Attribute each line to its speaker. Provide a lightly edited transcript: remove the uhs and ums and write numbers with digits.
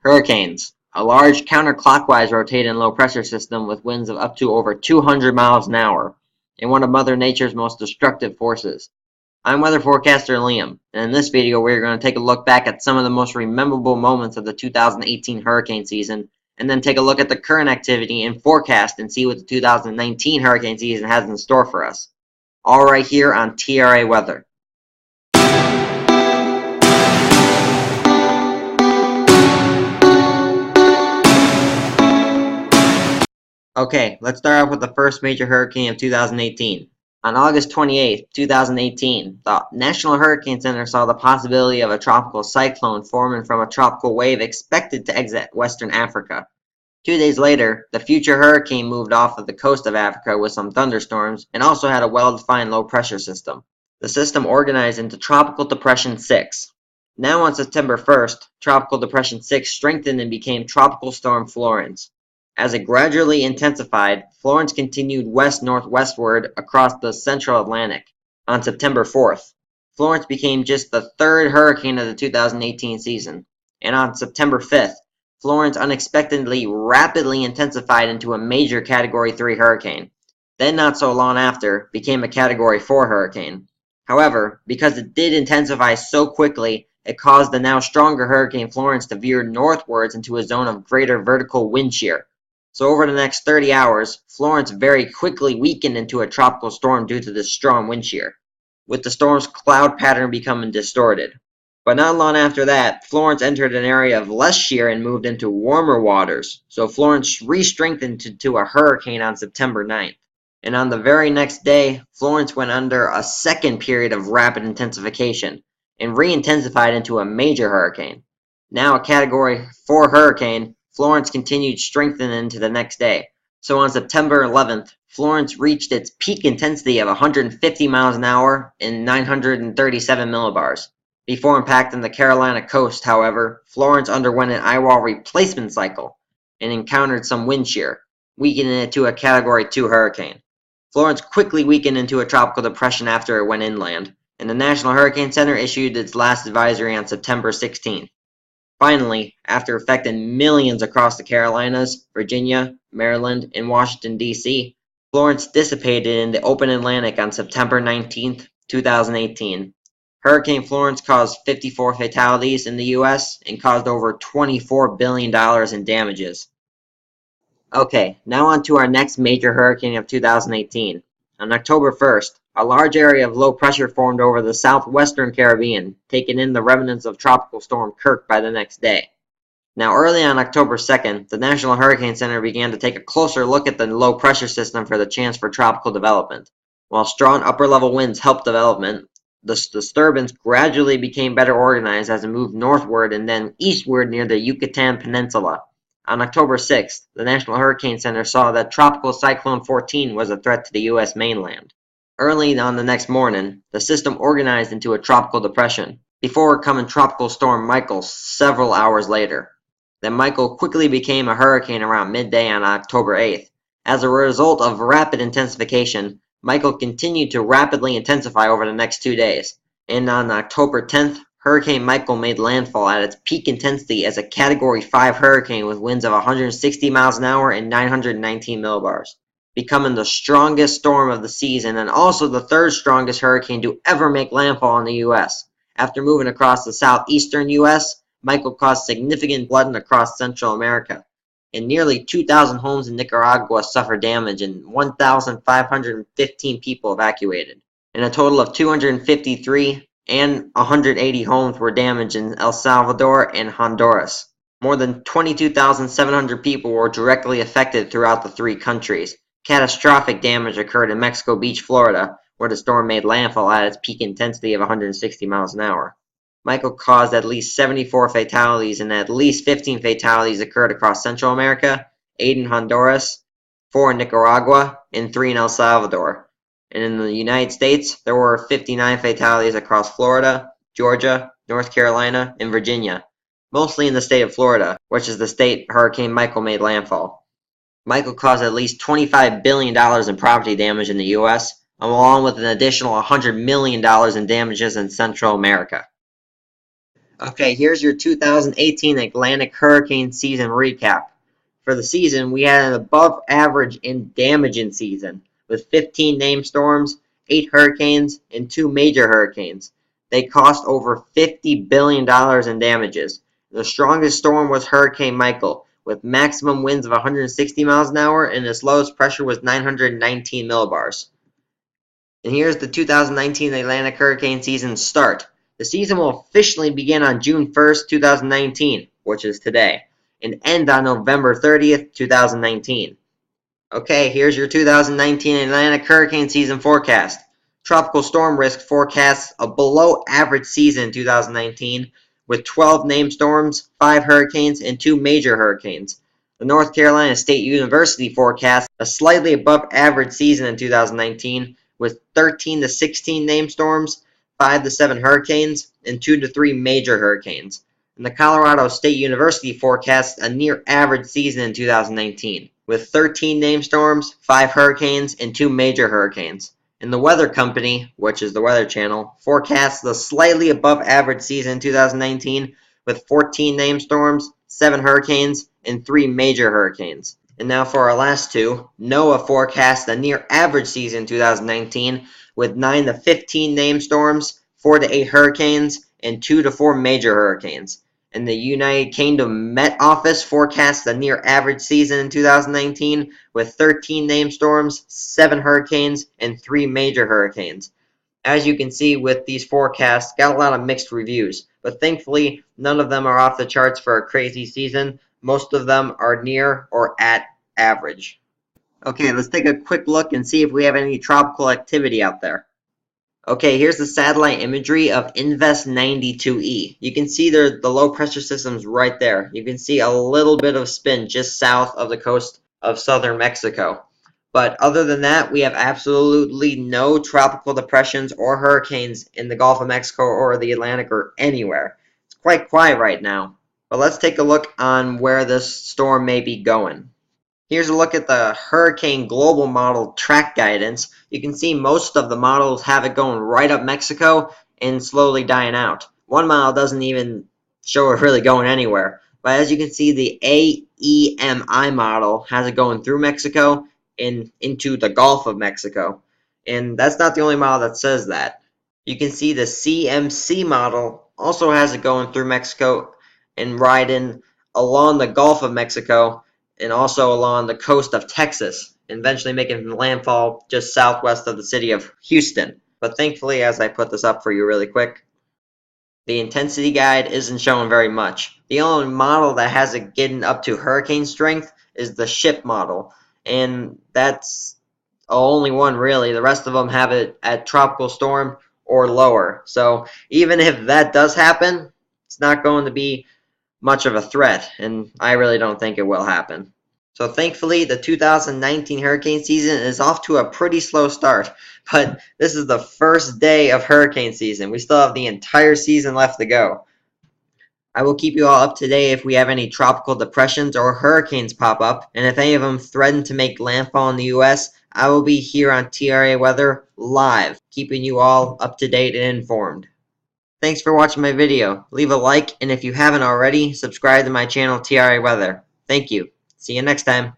Speaker 1: Hurricanes. A large counterclockwise rotating low-pressure system with winds of up to over 200 miles an hour, and one of Mother Nature's most destructive forces. I'm weather forecaster Liam, and in this video we're going to take a look back at some of the most memorable moments of the 2018 hurricane season, and then take a look at the current activity and forecast and see what the 2019 hurricane season has in store for us. All right here on T.R.A. Weather. Okay, let's start off with the first major hurricane of 2018. On August 28, 2018, the National Hurricane Center saw the possibility of a tropical cyclone forming from a tropical wave expected to exit Western Africa. 2 days later, the future hurricane moved off of the coast of Africa with some thunderstorms and also had a well-defined low-pressure system. The system organized into Tropical Depression 6. Now on September 1st, Tropical Depression 6 strengthened and became Tropical Storm Florence. As it gradually intensified, Florence continued west-northwestward across the central Atlantic. On September 4th, Florence became just the third hurricane of the 2018 season. And on September 5th, Florence unexpectedly rapidly intensified into a major Category 3 hurricane. Then not so long after, became a Category 4 hurricane. However, because it did intensify so quickly, it caused the now stronger Hurricane Florence to veer northwards into a zone of greater vertical wind shear. So over the next 30 hours, Florence very quickly weakened into a tropical storm due to this strong wind shear, with the storm's cloud pattern becoming distorted. But not long after that, Florence entered an area of less shear and moved into warmer waters, so Florence re-strengthened to a hurricane on September 9th. And on the very next day, Florence went under a second period of rapid intensification, and re-intensified into a major hurricane. Now a Category 4 hurricane, Florence continued strengthening into the next day. So on September 11th, Florence reached its peak intensity of 150 miles an hour and 937 millibars. Before impacting the Carolina coast, however, Florence underwent an eyewall replacement cycle and encountered some wind shear, weakening it to a Category 2 hurricane. Florence quickly weakened into a tropical depression after it went inland, and the National Hurricane Center issued its last advisory on September 16th. Finally, after affecting millions across the Carolinas, Virginia, Maryland, and Washington, D.C., Florence dissipated in the open Atlantic on September 19, 2018. Hurricane Florence caused 54 fatalities in the U.S. and caused over $24 billion in damages. Okay, now on to our next major hurricane of 2018. On October 1st, a large area of low pressure formed over the southwestern Caribbean, taking in the remnants of Tropical Storm Kirk by the next day. Now early on October 2nd, the National Hurricane Center began to take a closer look at the low pressure system for the chance for tropical development. While strong upper level winds helped development, the disturbance gradually became better organized as it moved northward and then eastward near the Yucatan Peninsula. On October 6th, the National Hurricane Center saw that Tropical Cyclone 14 was a threat to the U.S. mainland. Early on the next morning, the system organized into a tropical depression, before becoming Tropical Storm Michael several hours later. Then Michael quickly became a hurricane around midday on October 8th. As a result of rapid intensification, Michael continued to rapidly intensify over the next 2 days, and on October 10th, Hurricane Michael made landfall at its peak intensity as a Category 5 hurricane with winds of 160 miles an hour and 919 millibars, becoming the strongest storm of the season and also the third strongest hurricane to ever make landfall in the U.S. After moving across the southeastern U.S., Michael caused significant flooding across Central America, and nearly 2,000 homes in Nicaragua suffered damage and 1,515 people evacuated. And a total of 253 and 180 homes were damaged in El Salvador and Honduras. More than 22,700 people were directly affected throughout the three countries. Catastrophic damage occurred in Mexico Beach, Florida, where the storm made landfall at its peak intensity of 160 miles an hour. Michael caused at least 74 fatalities, and at least 15 fatalities occurred across Central America, 8 in Honduras, 4 in Nicaragua, and 3 in El Salvador. And in the United States, there were 59 fatalities across Florida, Georgia, North Carolina, and Virginia, mostly in the state of Florida, which is the state Hurricane Michael made landfall. Michael caused at least $25 billion in property damage in the U.S., along with an additional $100 million in damages in Central America. Okay, here's your 2018 Atlantic hurricane season recap. For the season, we had an above average in damaging season with 15 named storms, 8 hurricanes, and 2 major hurricanes. They cost over $50 billion in damages. The strongest storm was Hurricane Michael, with maximum winds of 160 miles an hour, and its lowest pressure was 919 millibars. And here's the 2019 Atlantic hurricane season start. The season will officially begin on June 1st, 2019, which is today, and end on November 30th, 2019. Okay, here's your 2019 Atlantic hurricane season forecast. Tropical storm risk forecasts a below average season in 2019 with 12 named storms, 5 hurricanes, and 2 major hurricanes. The North Carolina State University forecasts a slightly above average season in 2019 with 13 to 16 named storms, 5 to 7 hurricanes, and 2 to 3 major hurricanes. And the Colorado State University forecasts a near average season in 2019 with 13 named storms, 5 hurricanes, and 2 major hurricanes. And the Weather Company, which is the Weather Channel, forecasts the slightly above average season in 2019 with 14 named storms, 7 hurricanes, and 3 major hurricanes. And now for our last two, NOAA forecasts a near average season in 2019 with 9 to 15 named storms, 4 to 8 hurricanes, and 2 to 4 major hurricanes. And the United Kingdom Met Office forecasts a near average season in 2019 with 13 named storms, 7 hurricanes, and 3 major hurricanes. As you can see with these forecasts, got a lot of mixed reviews, but thankfully none of them are off the charts for a crazy season. Most of them are near or at average. Okay, let's take a quick look and see if we have any tropical activity out there. Okay, here's the satellite imagery of Invest 92E. You can see the low pressure system's right there. You can see a little bit of spin just south of the coast of southern Mexico. But other than that, we have absolutely no tropical depressions or hurricanes in the Gulf of Mexico or the Atlantic or anywhere. It's quite quiet right now. But let's take a look on where this storm may be going. Here's a look at the Hurricane Global Model track guidance. You can see most of the models have it going right up Mexico and slowly dying out. One model doesn't even show it really going anywhere. But as you can see, the AEMI model has it going through Mexico and into the Gulf of Mexico. And that's not the only model that says that. You can see the CMC model also has it going through Mexico and riding along the Gulf of Mexico and also along the coast of Texas, and eventually making landfall just southwest of the city of Houston. But thankfully, as I put this up for you really quick, the intensity guide isn't showing very much. The only model that has it getting up to hurricane strength is the ship model, and that's the only one really. The rest of them have it at tropical storm or lower. So even if that does happen, it's not going to be much of a threat, and I really don't think it will happen. So thankfully, the 2019 hurricane season is off to a pretty slow start, but this is the first day of hurricane season. We still have the entire season left to go. I will keep you all up to date if we have any tropical depressions or hurricanes pop up, and if any of them threaten to make landfall in the US, I will be here on T.R.A. Weather live, keeping you all up to date and informed. Thanks for watching my video. Leave a like, and if you haven't already, subscribe to my channel T.R.A. Weather. Thank you. See you next time.